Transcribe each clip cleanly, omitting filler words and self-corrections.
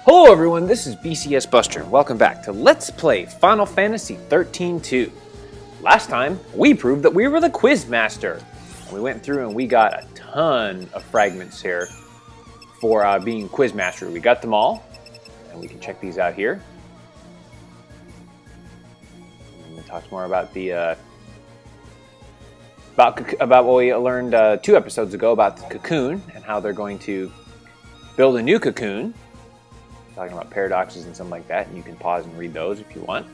Hello everyone, this is BCS Buster, and welcome back to Let's Play Final Fantasy XIII-2. Last time, we proved that we were the Quiz Master. We went through and we got a ton of fragments here for being Quiz Master. We got them all, and we can check these out here. And it talks more about the about what we learned 2 episodes ago about the cocoon and how they're going to build a new cocoon. Talking about paradoxes and something like that, and you can pause and read those if you want.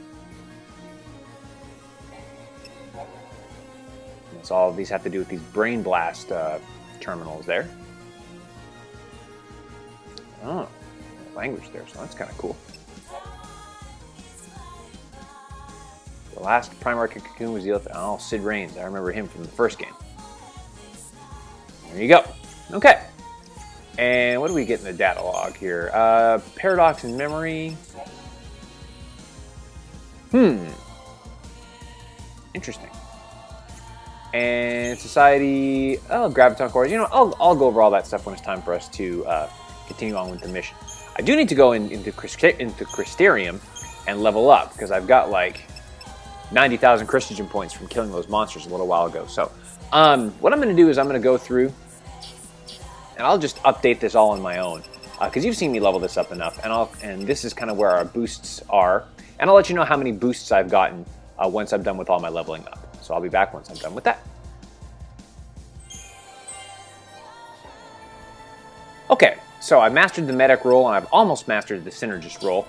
And so all of these have to do with these Brain Blast terminals there. Oh, language there, so that's kind of cool. The last Primarch cocoon was the Cid Raines. I remember him from the first game. There you go. Okay. And what do we get in the data log here? Paradox in memory. Interesting. And society. Oh, graviton cores. You know, I'll go over all that stuff when it's time for us to continue on with the mission. I do need to go into Crystarium and level up because I've got like 90,000 Crystagen points from killing those monsters a little while ago. So, what I'm going to do is I'm going to go through. And I'll just update this all on my own, because you've seen me level this up enough, and this is kind of where our boosts are, and I'll let you know how many boosts I've gotten once I'm done with all my leveling up. So I'll be back once I'm done with that. Okay, so I mastered the medic role, and I've almost mastered the synergist role,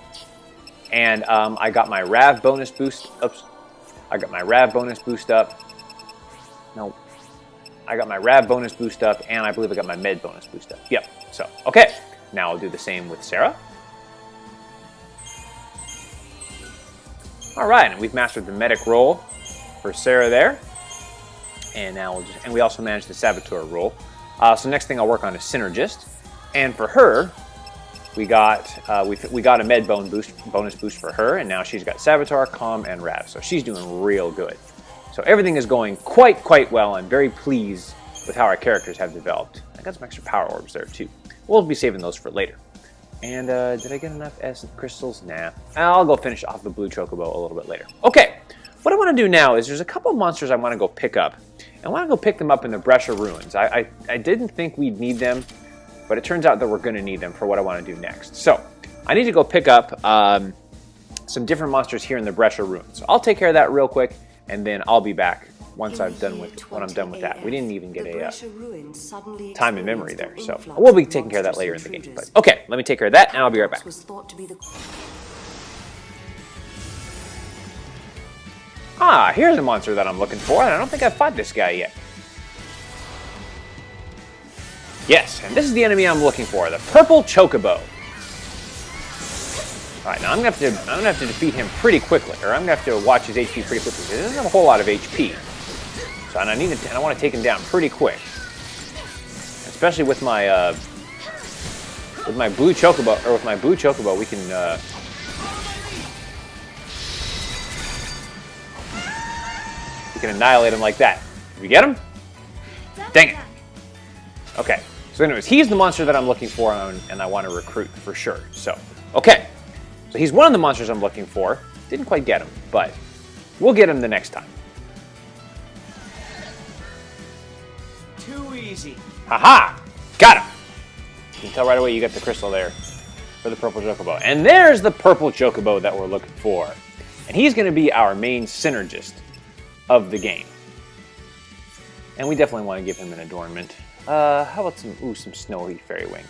and I got my Rav bonus boost. Oops, I got my Rav bonus boost up. No. I got my Rav bonus boost up, and I believe I got my Med bonus boost up. Yep. So, okay. Now I'll do the same with Sarah. All right, and we've mastered the medic role for Sarah there, and now we also managed the Saboteur role. So next thing I'll work on is Synergist, and for her, we got a Med bonus boost for her, and now she's got Saboteur, Calm, and Rav. So she's doing real good. So everything is going quite well. I'm very pleased with how our characters have developed. I got some extra power orbs there too. We'll be saving those for later. And did I get enough essence crystals? Nah. I'll go finish off the blue chocobo a little bit later. Okay, what I want to do now is there's a couple monsters I want to go pick up. I want to go pick them up in the Brescia Ruins. I didn't think we'd need them, but it turns out that we're going to need them for what I want to do next. So I need to go pick up some different monsters here in the Brescia Ruins. So I'll take care of that real quick. And then I'll be back once I'm done with that. We didn't even get a time in memory there, so we'll be taking care of that later in the game. But okay, let me take care of that, and I'll be right back. Ah, here's a monster that I'm looking for, and I don't think I've fought this guy yet. Yes, and this is the enemy I'm looking for, the Purple Chocobo. All right, now I'm gonna have to defeat him pretty quickly, or I'm gonna have to watch his HP pretty quickly. He doesn't have a whole lot of HP, so I want to take him down pretty quick, especially with my blue chocobo, or with my blue chocobo, we can annihilate him like that. Did we get him? Dang it. Okay, so anyways, he's the monster that I'm looking for, and I want to recruit for sure. So okay. So he's one of the monsters I'm looking for. Didn't quite get him, but we'll get him the next time. Too easy. Haha! Got him! You can tell right away you got the crystal there for the Purple Chocobo. And there's the Purple Chocobo that we're looking for. And he's going to be our main synergist of the game. And we definitely want to give him an adornment. How about some snowy fairy wings?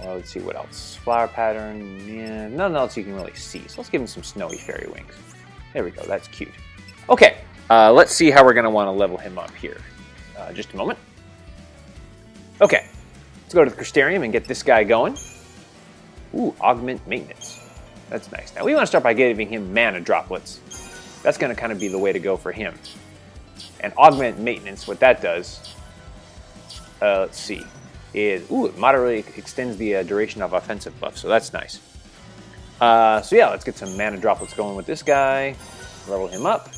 Well, let's see what else. Flower pattern, yeah, nothing else you can really see. So let's give him some snowy fairy wings. There we go, that's cute. Okay, let's see how we're going to want to level him up here. Just a moment. Okay, let's go to the Crystarium and get this guy going. Ooh, augment maintenance. That's nice. Now we want to start by giving him mana droplets. That's going to kind of be the way to go for him. And augment maintenance, what that does, let's see. It moderately extends the duration of offensive buff, so that's nice. So yeah, let's get some mana droplets going with this guy. Level him up.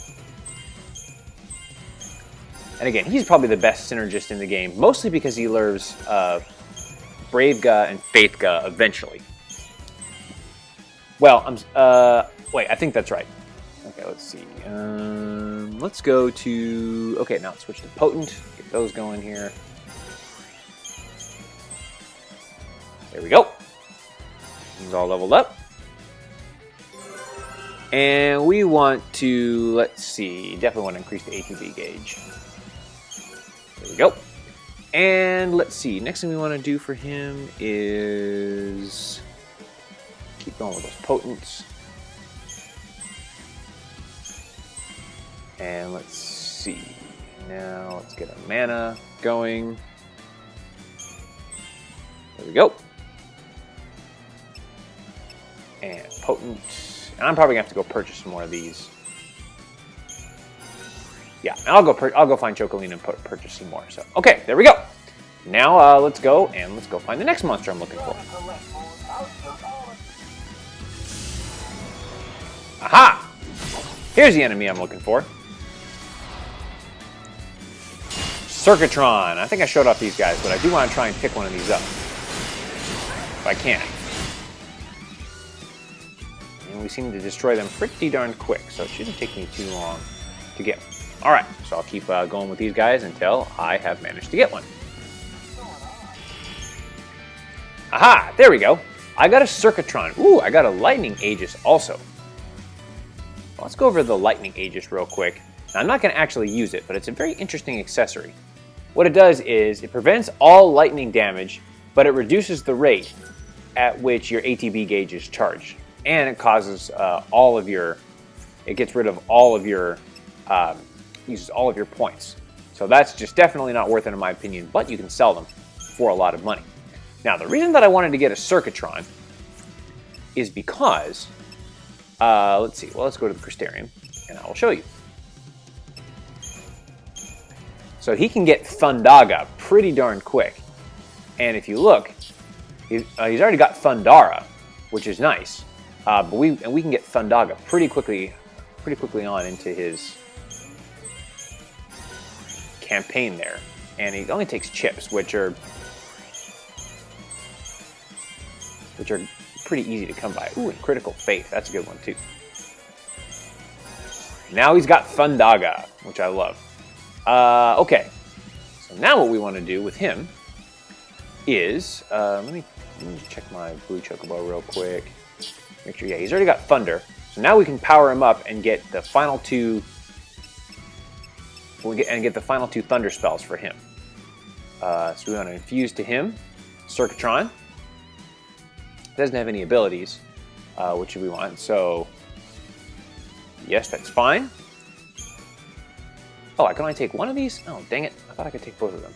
And again, he's probably the best synergist in the game, mostly because he lures Bravega and Faithga eventually. Well, wait, I think that's right. Okay, let's see. Let's go to... Okay, now let's switch to Potent. Get those going here. There we go. It's all leveled up. And we want to, let's see, definitely want to increase the ATB gauge. There we go. And let's see, next thing we want to do for him is keep going with those potents. And let's see, now let's get a mana going. There we go. And potent. And I'm probably gonna have to go purchase some more of these. Yeah, and I'll go find Chocoline and purchase some more. So okay, there we go. Now let's go find the next monster I'm looking for. Aha! Here's the enemy I'm looking for. Circuitron. I think I showed off these guys, but I do want to try and pick one of these up if I can. And we seem to destroy them pretty darn quick, so it shouldn't take me too long to get one. Alright, so I'll keep going with these guys until I have managed to get one. Aha! There we go. I got a Circuitron. Ooh, I got a Lightning Aegis also. Let's go over the Lightning Aegis real quick. Now, I'm not going to actually use it, but it's a very interesting accessory. What it does is it prevents all lightning damage, but it reduces the rate at which your ATB gauge is charged. And it causes it gets rid of all of your, uses all of your points. So that's just definitely not worth it in my opinion, but you can sell them for a lot of money. Now, the reason that I wanted to get a Circuitron is because, let's see, well, let's go to the Crystarium, and I will show you. So he can get Thundaga pretty darn quick. And if you look, he's already got Thundara, which is nice. But we can get Thundaga pretty quickly on into his campaign there. And he only takes chips, which are pretty easy to come by. Ooh, and Critical Faith, that's a good one too. Now he's got Thundaga, which I love. Okay, so now what we want to do with him is, let me check my blue chocobo real quick. Make sure, yeah, he's already got Thunder. So now we can power him up and get the final two. Get the final two Thunder spells for him. So we want to infuse to him Circuitron. Doesn't have any abilities, which we want. So yes, that's fine. Oh, I can only take one of these? Oh, dang it. I thought I could take both of them.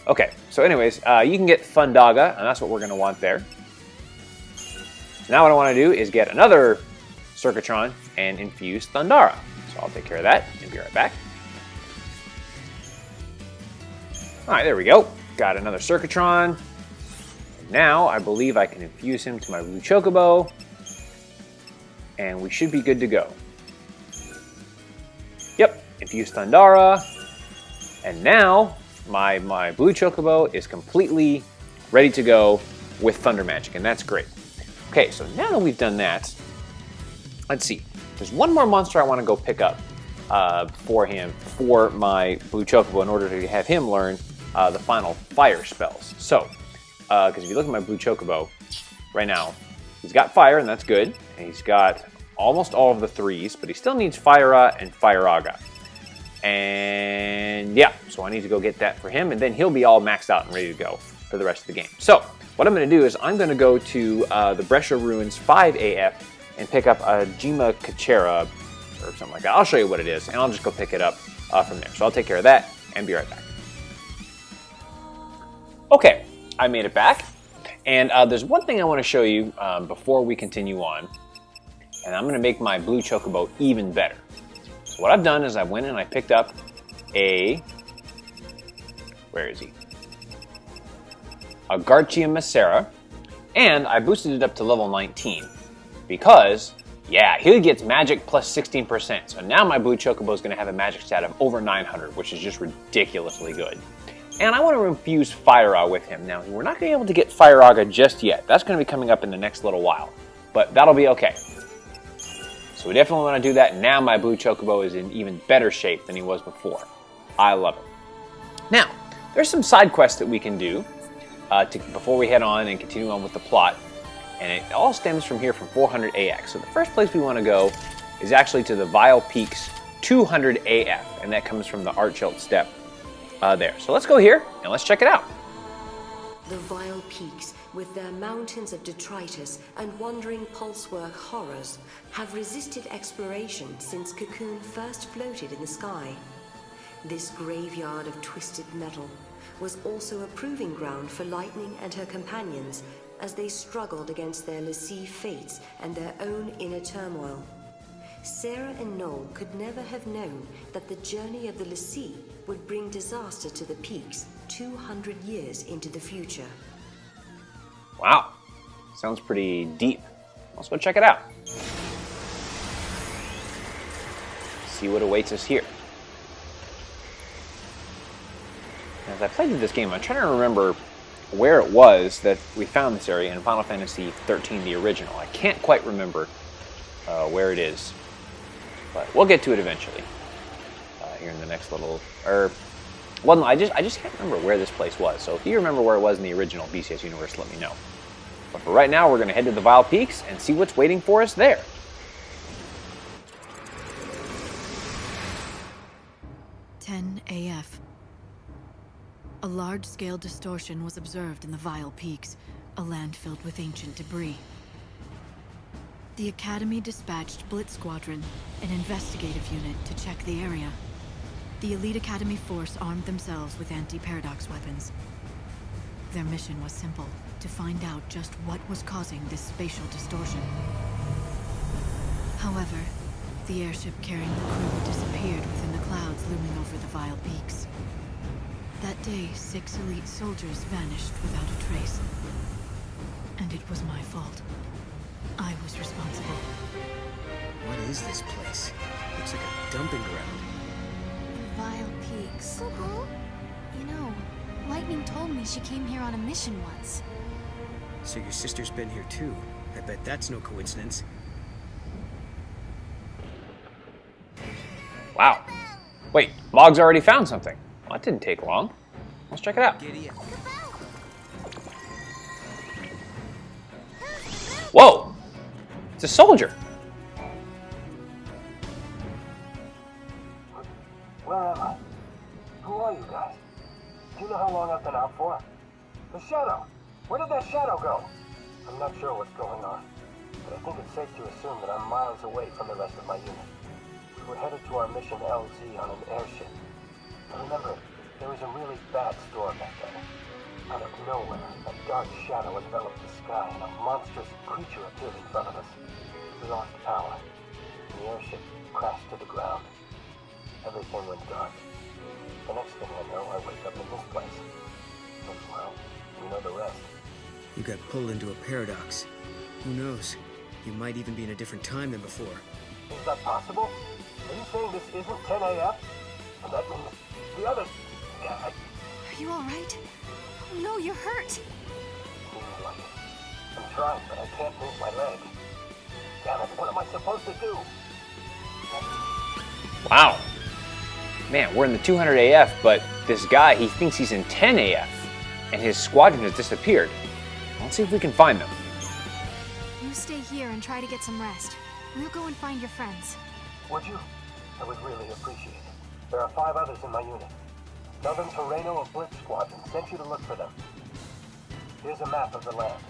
Okay, so anyways, you can get Thundaga, and that's what we're going to want there. Now what I want to do is get another Circuitron and infuse Thundara. So I'll take care of that and be right back. Alright, there we go. Got another Circuitron. Now I believe I can infuse him to my blue chocobo. And we should be good to go. Yep, infuse Thundara. And now my blue chocobo is completely ready to go with Thunder Magic, and that's great. Okay, so now that we've done that, let's see. There's one more monster I want to go pick up for my blue chocobo in order to have him learn the final fire spells. So, because if you look at my blue chocobo right now, he's got fire, and that's good. And he's got almost all of the threes, but he still needs Fire-Ra and Fire-Aga. And yeah, so I need to go get that for him, and then he'll be all maxed out and ready to go for the rest of the game. So, what I'm going to do is I'm going to go to the Brescia Ruins 5AF and pick up a Jima Kachera or something like that. I'll show you what it is, and I'll just go pick it up from there. So I'll take care of that and be right back. Okay, I made it back, and there's one thing I want to show you before we continue on, and I'm going to make my blue chocobo even better. So what I've done is I went and I picked up a, where is he? A Garchia Macera, and I boosted it up to level 19 because, yeah, he gets magic plus 16%. So now my blue chocobo is going to have a magic stat of over 900, which is just ridiculously good. And I want to infuse Fire-Ra with him. Now, we're not going to be able to get Fire-Aga just yet. That's going to be coming up in the next little while. but that'll be okay. So we definitely want to do that. Now my blue chocobo is in even better shape than he was before. I love it. Now, there's some side quests that we can do before we head on and continue on with the plot. And it all stems from here from 400 AX. So the first place we want to go is actually to the Vile Peaks 200 AF. And that comes from the Archelt Steppe there. So let's go here and let's check it out. The Vile Peaks, with their mountains of detritus and wandering pulsework horrors, have resisted exploration since Cocoon first floated in the sky. This graveyard of twisted metal was also a proving ground for Lightning and her companions as they struggled against their l'Cie fates and their own inner turmoil. Sarah and Noel could never have known that the journey of the l'Cie would bring disaster to the Peaks 200 years into the future. Wow, sounds pretty deep. Let's go check it out. See what awaits us here. As I played through this game, I'm trying to remember where it was that we found this area in Final Fantasy XIII, the original. I can't quite remember where it is, but we'll get to it eventually. Here in the next little, well, no, I just can't remember where this place was. So if you remember where it was in the original BCS universe, let me know. But for right now, we're going to head to the Vile Peaks and see what's waiting for us there. AF. A large-scale distortion was observed in the Vile Peaks, a land filled with ancient debris. The Academy dispatched Blitz Squadron, an investigative unit, to check the area. The Elite Academy force armed themselves with anti-paradox weapons. Their mission was simple, to find out just what was causing this spatial distortion. However, the airship carrying the crew disappeared within the clouds looming over the Vile Peaks. That day, 6 elite soldiers vanished without a trace. And it was my fault. I was responsible. What is this place? Looks like a dumping ground. The Vile Peaks. You know, Lightning told me she came here on a mission once. So your sister's been here too. I bet that's no coincidence. Wow. Wait, Mog's already found something. Well, that didn't take long. Let's check it out. Giddy up. Whoa! It's a soldier. Where am I? Who are you guys? Do you know how long I've been out for? The Shadow! Where did that Shadow go? I'm not sure what's going on, but I think it's safe to assume that I'm miles away from the rest of my unit. We're headed to our mission LZ on an airship. I remember, there was a really bad storm that day. Out of nowhere, a dark shadow enveloped the sky and a monstrous creature appeared in front of us. We lost power. The airship crashed to the ground. Everything went dark. The next thing I know, I wake up in this place. And, well, you know the rest. You got pulled into a paradox. Who knows? You might even be in a different time than before. Is that possible? Are you saying this isn't 10 AF? And that means the other guy. Are you alright? Oh no, you're hurt. Seems like it. I'm trying, but I can't move my leg. Damn it, what am I supposed to do? Wow. Man, we're in the 200 AF, but this guy, he thinks he's in 10 AF, and his squadron has disappeared. Let's see if we can find them. You stay here and try to get some rest. We'll go and find your friends. Would you? I would really appreciate it. There are 5 others in my unit. Tell them Toreno of Blitz Squadron sent you to look for them. Here's a map of the land.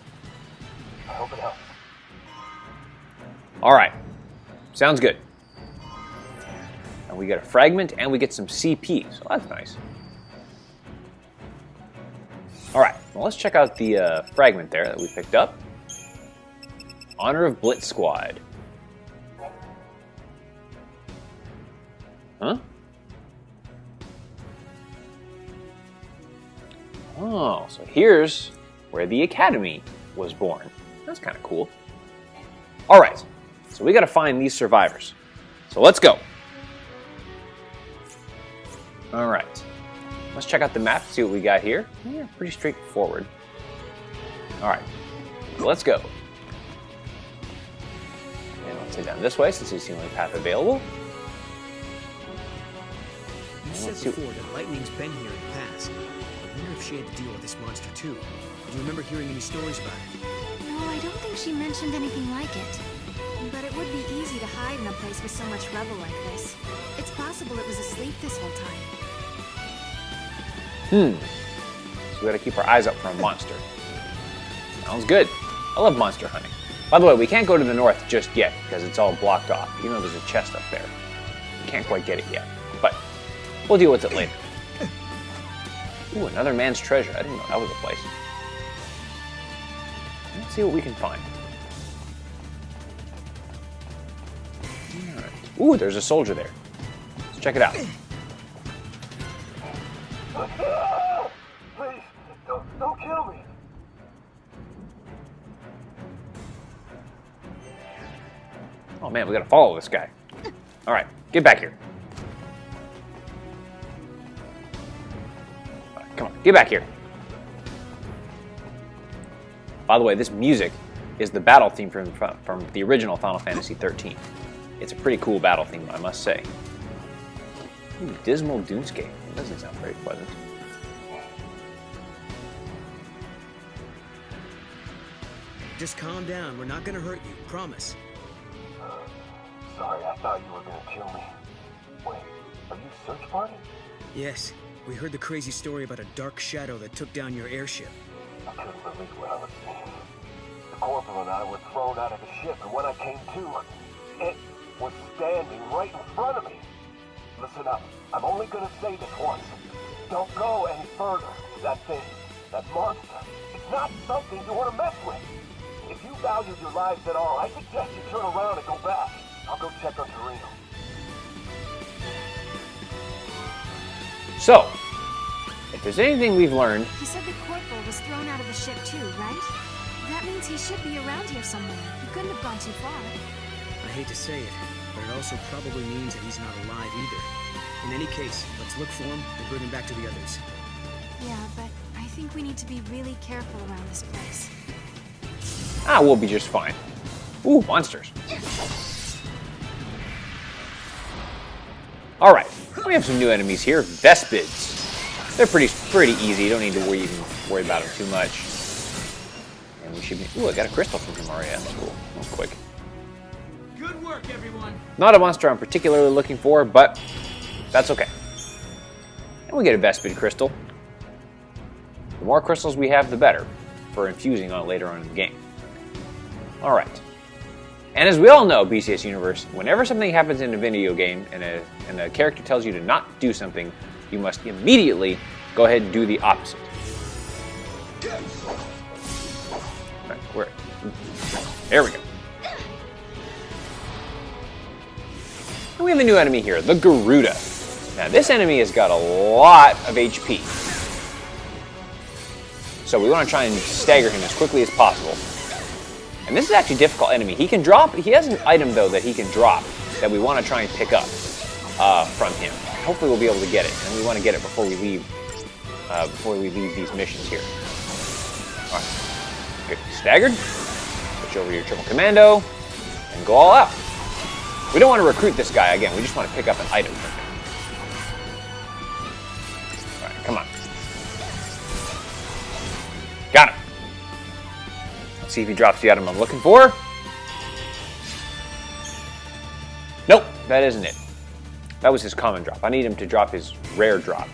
I hope it helps. All right. Sounds good. And we get a fragment, and we get some CP, so that's nice. All right, well, let's check out the fragment there that we picked up. Honor of Blitz Squad. Huh? Oh, so here's where the Academy was born. That's kind of cool. All right, so we got to find these survivors. So let's go. All right, let's check out the map, see what we got here. Yeah, pretty straightforward. All right, so let's go. Let's head down this way since it's the only path available. You said before that Lightning's been here in the past. I wonder if she had to deal with this monster too. Do you remember hearing any stories about it? No, I don't think she mentioned anything like it. But it would be easy to hide in a place with so much rubble like this. It's possible it was asleep this whole time. So we gotta keep our eyes up for a monster. Sounds good. I love monster hunting. By the way, we can't go to the north just yet because it's all blocked off. You know there's a chest up there. We can't quite get it yet, but we'll deal with it later. Ooh, another man's treasure. I didn't know that was a place. Let's see what we can find. All right. Ooh, there's a soldier there. Let's check it out. Please, don't kill me. Oh man, we gotta follow this guy. All right, get back here. All right, come on, get back here. By the way, this music is the battle theme from the original Final Fantasy XIII. It's a pretty cool battle theme, I must say. Ooh, Dismal Dunescape. That doesn't sound very pleasant. Just calm down. We're not gonna hurt you. Promise. Sorry, I thought you were gonna kill me. Wait, are you search party? Yes. We heard the crazy story about a dark shadow that took down your airship. I couldn't believe what I was seeing. The corporal and I were thrown out of the ship, and when I came to, it was standing right in front of me. Listen up. I'm only gonna say this once. Don't go any further. That thing, that monster, it's not something you want to mess with. If you value your lives at all, I suggest you turn around and go back. I'll go check on Torino. So, if there's anything we've learned, He said the corporal was thrown out of the ship too, right? That means he should be around here somewhere. He couldn't have gone too far. I hate to say it, but it also probably means that he's not alive either. In any case, let's look for him and bring him back to the others. Yeah, but I think we need to be really careful around this place. we'll be just fine. Ooh, monsters. All right, we have some new enemies here, Vespids. They're pretty easy. You don't need to worry about them too much. And we should be. Ooh, I got a crystal from him already. That's cool. That was quick. Good work, everyone. Not a monster I'm particularly looking for, but that's okay. And we get a Vespid crystal. The more crystals we have, the better for infusing on later on in the game. All right. And as we all know, BCS Universe, whenever something happens in a video game and a character tells you to not do something, you must immediately go ahead and do the opposite. Right, there we go. And we have a new enemy here, the Garuda. Now this enemy has got a lot of HP. So we want to try and stagger him as quickly as possible. And this is actually a difficult enemy. He has an item though that he can drop that we want to try and pick up from him. Hopefully we'll be able to get it, and we want to get it before we leave these missions here. All right, good. Staggered. Switch over to your triple commando, and go all out. We don't want to recruit this guy again. We just want to pick up an item from him. All right, come on. Got him. Let's see if he drops the item I'm looking for. Nope, that isn't it. That was his common drop. I need him to drop his rare drop,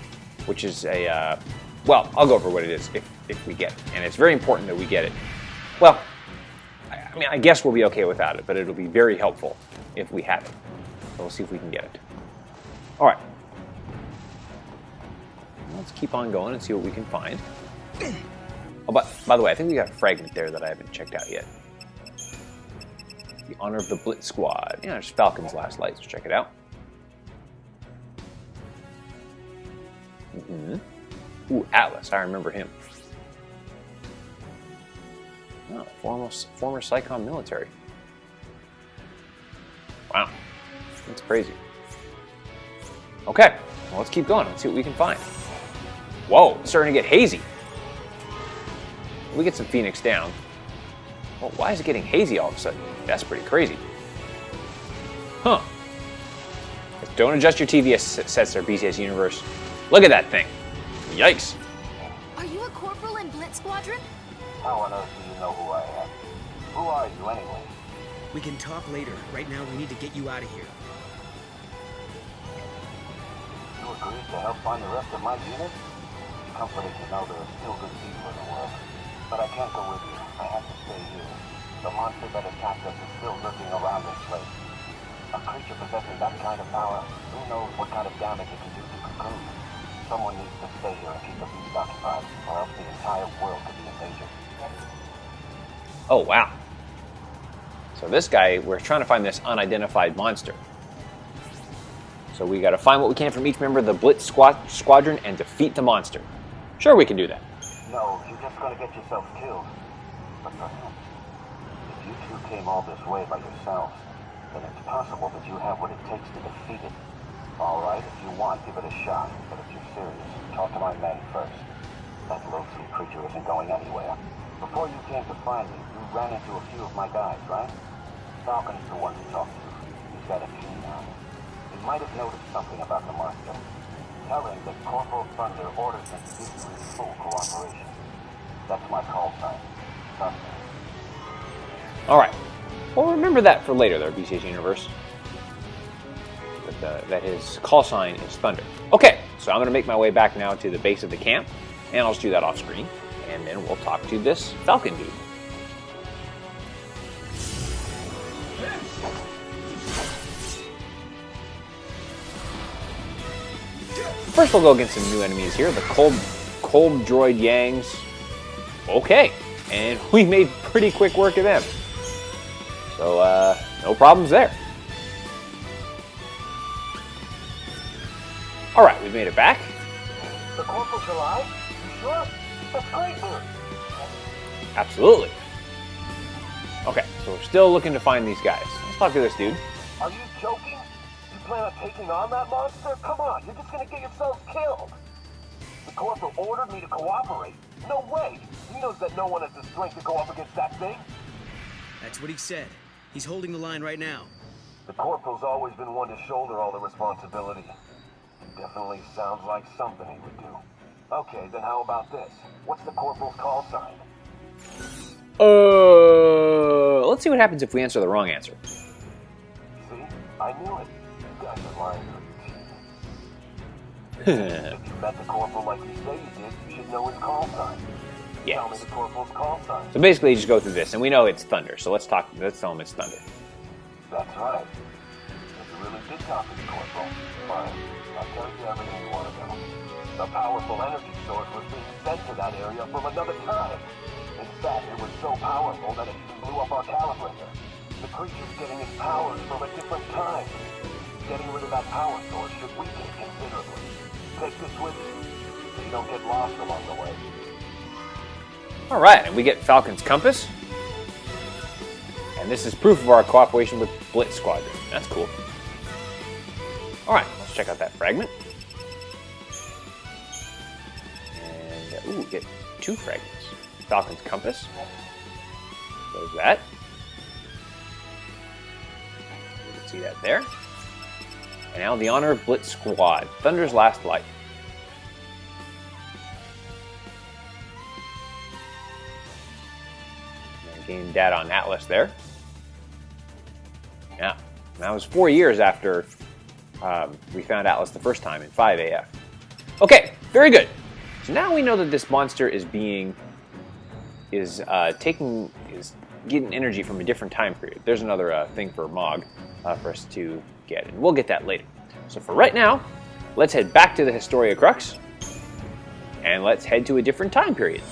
which is a, well, I'll go over what it is if we get it. And it's very important that we get it. Well, I mean, I guess we'll be okay without it, but it'll be very helpful if we have it. So we'll see if we can get it. All right. Let's keep on going and see what we can find. Oh, but by the way, I think we got a fragment there that I haven't checked out yet. The Honor of the Blitz Squad. Yeah, there's Falcon's Last Light. Let's check it out. Ooh, Atlas. I remember him. Oh, former Psychon military. Wow. That's crazy. Okay, well, let's keep going. Let's see what we can find. Whoa, it's starting to get hazy. We get some Phoenix down. Well, why is it getting hazy all of a sudden? That's pretty crazy. Huh. Don't adjust your TV sets there, BCS Universe. Look at that thing. Yikes. Are you a corporal in Blitz Squadron? How on earth do you know who I am? Who are you anyway? We can talk later. Right now, we need to get you out of here. You agreed to help find the rest of my unit? It's comforting to know there are still good people in the world. But I can't go with you. I have to stay here. The monster that attacked us is still lurking around this place. A creature possessing that kind of power, who knows what kind of damage it can do to Cocoon? Someone needs to stay here and keep the beast occupied, or else the entire world could be in danger. Oh, wow. So this guy, we're trying to find this unidentified monster. So we got to find what we can from each member of the Blitz Squadron and defeat the monster. Sure, we can do that. No, you're just gonna get yourself killed. But for him, if you two came all this way by yourselves, then it's possible that you have what it takes to defeat it. Alright, if you want, give it a shot. But if you're serious, talk to my men first. That loathsome creature isn't going anywhere. Before you came to find me, you ran into a few of my guys, right? Falcon's the one to talk to. He's got a keen eye. He might have noticed something about the monster. Tell him that Corporal Thunder orders him to give you his full cooperation. That's my call sign. Thunder. All right. Well, remember that for later there, BCS Universe. That his call sign is Thunder. Okay, so I'm going to make my way back now to the base of the camp, and I'll just do that off screen, and then we'll talk to this Falcon dude. First, we'll go against some new enemies here. The cold droid Yangs. Okay, and we made pretty quick work of them. So, no problems there. All right, we've made it back. The Corporal's alive? You sure? That's great news. Absolutely. Okay, so we're still looking to find these guys. Let's talk to this dude. Are you joking? You plan on taking on that monster? Come on, you're just gonna get yourselves killed. The Corporal ordered me to cooperate. No way. He knows that no one has the strength to go up against that thing. That's what he said. He's holding the line right now. The Corporal's always been one to shoulder all the responsibility. It definitely sounds like something he would do. Okay, then how about this? What's the Corporal's call sign? Let's see what happens if we answer the wrong answer. See? I knew it. You guys are lying to your teeth. If you met the Corporal like you say you did, you should know his call sign. Yes. Tell me the Corporal's call sign. So basically, you just go through this, and we know it's Thunder. So let's tell him it's Thunder. That's right. If you really did talk to the Corporal, fine. I'll tell you everything you want to know. The powerful energy source was being sent to that area from another time. In fact, it was so powerful that it even blew up our calibrator. The creature's getting its powers from a different time. Getting rid of that power source should weaken it considerably. Take this with you, so you don't get lost along the way. All right, and we get Falcon's compass. And this is proof of our cooperation with Blitz Squadron. That's cool. All right, let's check out that fragment. And, ooh, get 2 fragments. Falcon's compass. There's that. You can see that there. And now the Honor of Blitz Squad. Thunder's last light. And gain data on Atlas there. Yeah, that was 4 years after we found Atlas the first time in 5AF. Okay, very good. So now we know that this monster is getting energy from a different time period. There's another thing for Mog for us to get, and we'll get that later. So for right now, let's head back to the Historia Crux, and let's head to a different time period.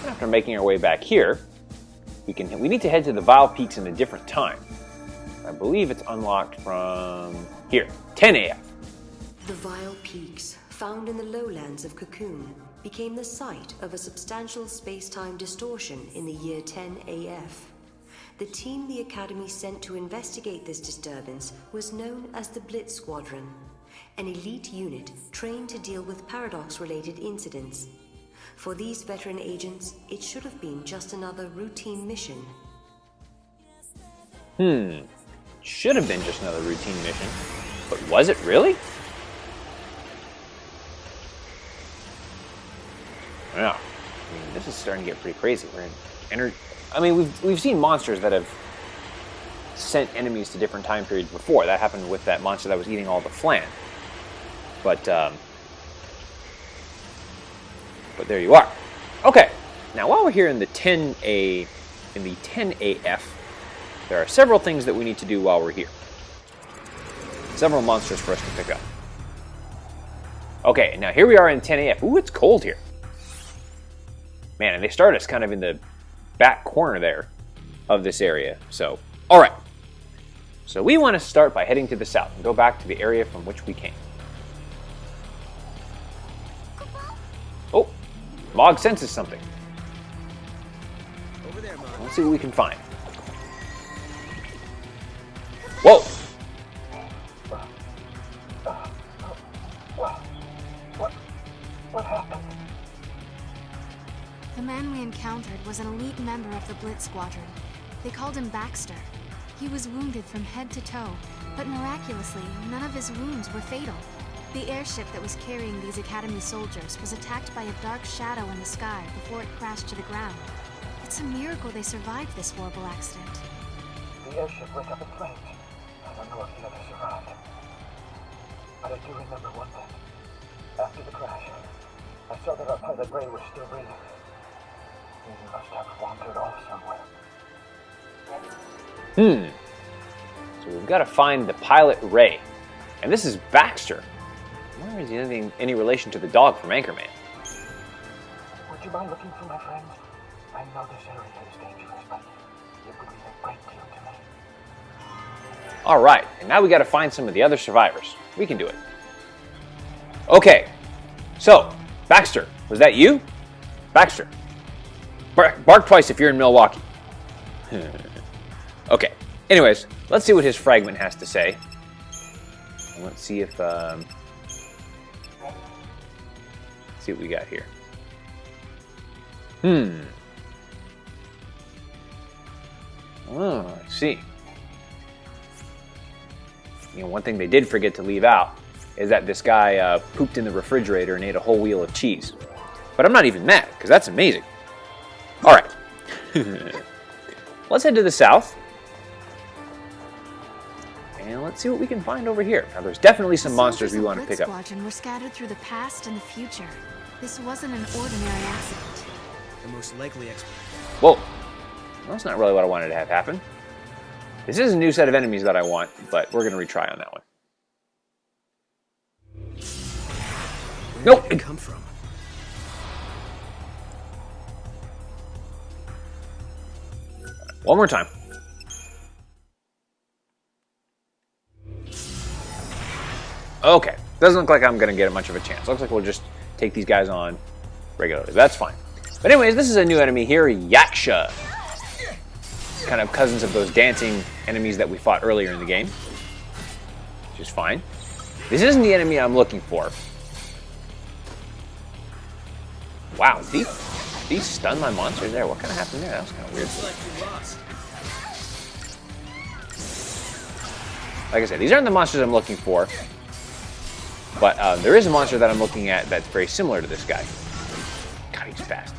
After making our way back here, we need to head to the Vile Peaks in a different time. I believe it's unlocked from here, 10 AF. The Vile Peaks, found in the lowlands of Cocoon, became the site of a substantial space-time distortion in the year 10 AF. The team the Academy sent to investigate this disturbance was known as the Blitz Squadron, an elite unit trained to deal with paradox-related incidents. For these veteran agents, it should have been just another routine mission. Should have been just another routine mission. But was it really? Yeah. I mean, this is starting to get pretty crazy. We've seen monsters that have sent enemies to different time periods before. That happened with that monster that was eating all the flan. But there you are. Okay. Now, while we're here in the 10AF, there are several things that we need to do while we're here. Several monsters for us to pick up. Okay, now here we are in 10AF. Ooh, it's cold here. Man, and they start us kind of in the back corner there of this area. So, alright. So we want to start by heading to the south and go back to the area from which we came. Oh, Mog senses something. Over there, Mog. Let's see what we can find. Whoa! What happened? The man we encountered was an elite member of the Blitz Squadron. They called him Baxter. He was wounded from head to toe, but miraculously, none of his wounds were fatal. The airship that was carrying these Academy soldiers was attacked by a dark shadow in the sky before it crashed to the ground. It's a miracle they survived this horrible accident. The airship went up in flames. I don't know if the others survived. But I do remember one thing. After the crash, I saw that our pilot Ray was still breathing. He must have wandered off somewhere. So we've got to find the pilot Ray. And this is Baxter. Where is he any relation to the dog from Anchorman? Would you mind looking for my friends? I know this area is dangerous, but it would mean a great deal to me. Alright, and now we got to find some of the other survivors. We can do it. Okay, so, Baxter, was that you? Baxter. Bark twice if you're in Milwaukee. Okay, anyways, let's see what his fragment has to say. And let's see if, see what we got here. Oh, I see. You know, one thing they did forget to leave out is that this guy pooped in the refrigerator and ate a whole wheel of cheese. But I'm not even mad, because that's amazing. All right. Let's head to the south. And let's see what we can find over here. Now, there's definitely some monsters we want to pick up. The Squadron were scattered through the past and the future. This wasn't an ordinary accident. The most likely expert. Whoa. Well, that's not really what I wanted to have happen. This is a new set of enemies that I want, but we're going to retry on that one. Where Nope. did it come from? One more time. Okay. Doesn't look like I'm going to get much of a chance. Looks like we'll just take these guys on regularly. That's fine. But anyways, this is a new enemy here, Yaksha. Kind of cousins of those dancing enemies that we fought earlier in the game. Which is fine. This isn't the enemy I'm looking for. Wow, these stun my monsters there. What kind of happened there? That was kind of weird. Looks like you lost. Like I said, these aren't the monsters I'm looking for. But there is a monster that I'm looking at that's very similar to this guy. God, he's fast.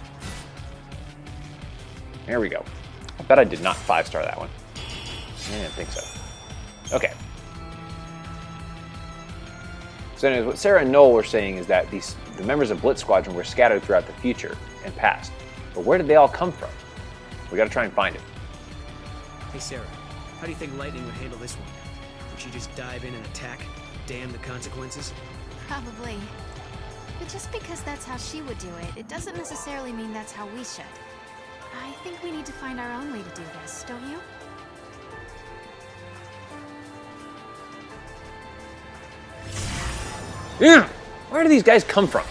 There we go. I bet I did not 5-star that one. I didn't think so. Okay. So anyways, what Sarah and Noel were saying is that the members of Blitz Squadron were scattered throughout the future and past. But where did they all come from? We gotta try and find it. Hey, Sarah. How do you think Lightning would handle this one? Would she just dive in and attack? Damn the consequences? Probably. But just because that's how she would do it, it doesn't necessarily mean that's how we should. I think we need to find our own way to do this, don't you? Yeah. Where do these guys come from?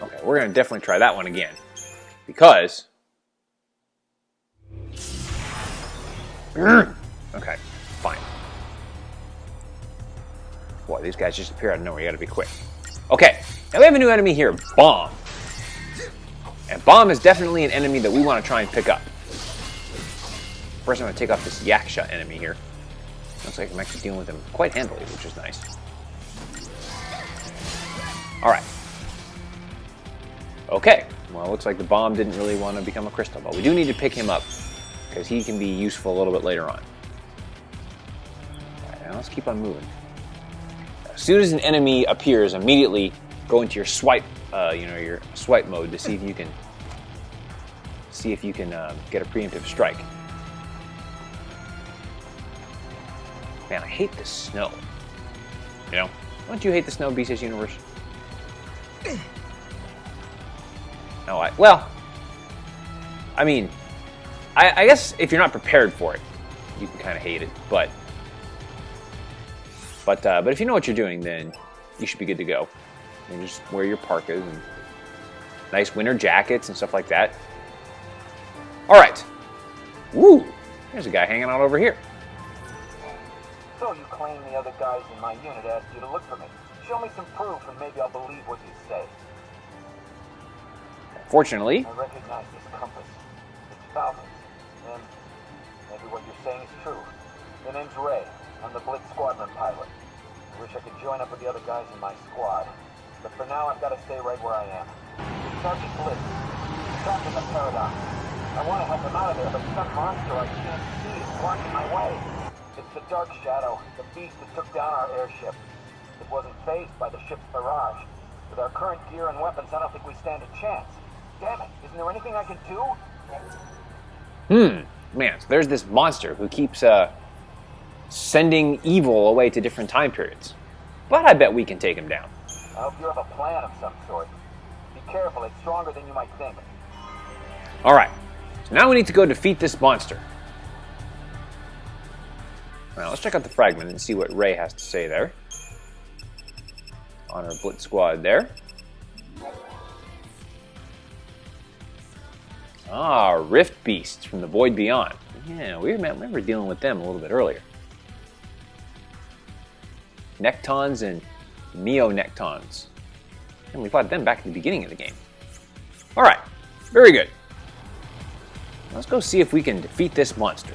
Okay, we're gonna definitely try that one again. Because... Okay, fine. Boy, these guys just appear out of nowhere. You gotta be quick. Okay, now we have a new enemy here, Bomb. And Bomb is definitely an enemy that we want to try and pick up. First, I'm going to take off this Yaksha enemy here. Looks like I'm actually dealing with him quite handily, which is nice. Alright. Okay, well, it looks like the Bomb didn't really want to become a crystal, but we do need to pick him up, because he can be useful a little bit later on. Alright, now let's keep on moving. As soon as an enemy appears, immediately go into your swipe, your swipe mode to see if you can get a preemptive strike. Man, I hate the snow. You know, don't you hate the snow, BCS Universe? No, I guess if you're not prepared for it, you can kind of hate it. But if you know what you're doing, then you should be good to go. And just wear your parkas and nice winter jackets and stuff like that. All right. Woo! There's a guy hanging out over here. So you claim the other guys in my unit asked you to look for me. Show me some proof and maybe I'll believe what you say. Fortunately, I recognize this compass. It's Falcon's. And maybe what you're saying is true. The name's Ray. I'm the Blitz Squadron pilot. I wish I could join up with the other guys in my squad. But for now, I've got to stay right where I am. Sergeant Blitz. Trapped in the Paradox. I want to help him out of there, but some monster I can't see is blocking my way. It's the Dark Shadow, the beast that took down our airship. It wasn't phased by the ship's barrage. With our current gear and weapons, I don't think we stand a chance. Damn it, isn't there anything I can do? Man, so there's this monster who keeps sending evil away to different time periods. But I bet we can take him down. I hope you have a plan of some sort. Be careful, it's stronger than you might think. Alright, so now we need to go defeat this monster. Now let's check out the fragment and see what Ray has to say there. On our Blitz squad there. Ah, Rift Beasts from the Void Beyond. Yeah, we remember dealing with them a little bit earlier. Nectons and Neo-Nectons. And we fought them back at the beginning of the game. Alright, very good. Let's go see if we can defeat this monster.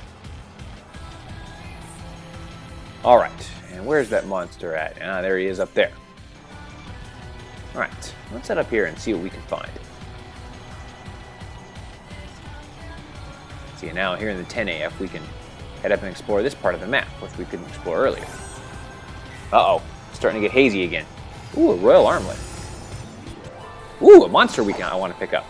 Alright, and where's that monster at? Ah, there he is up there. Alright, let's head up here and see what we can find. See, now here in the 10AF, we can head up and explore this part of the map, which we couldn't explore earlier. Uh-oh, starting to get hazy again. Ooh, a Royal Armlet. Ooh, a monster I want to pick up.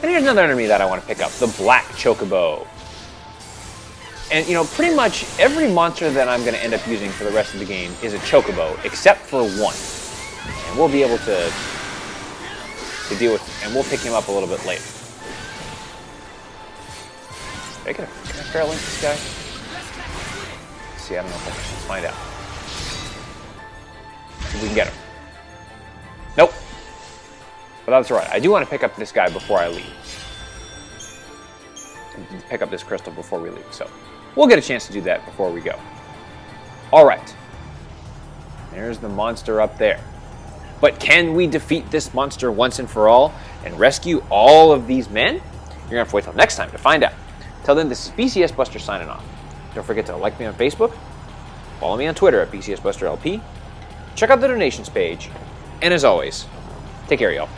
And here's another enemy that I want to pick up, the Black Chocobo. And, pretty much every monster that I'm going to end up using for the rest of the game is a Chocobo, except for one. And we'll be able to deal with, and we'll pick him up a little bit later. Can I parallel link this guy? Let's see, I don't know if I can. Let's find out. See if we can get him. Nope. But that's alright. I do want to pick up this guy before I leave. Pick up this crystal before we leave. So we'll get a chance to do that before we go. Alright. There's the monster up there. But can we defeat this monster once and for all and rescue all of these men? You're going to have to wait till next time to find out. Till then, this is BCS Buster signing off. Don't forget to like me on Facebook, follow me on Twitter at BCS Buster LP, check out the donations page, and as always, take care, y'all.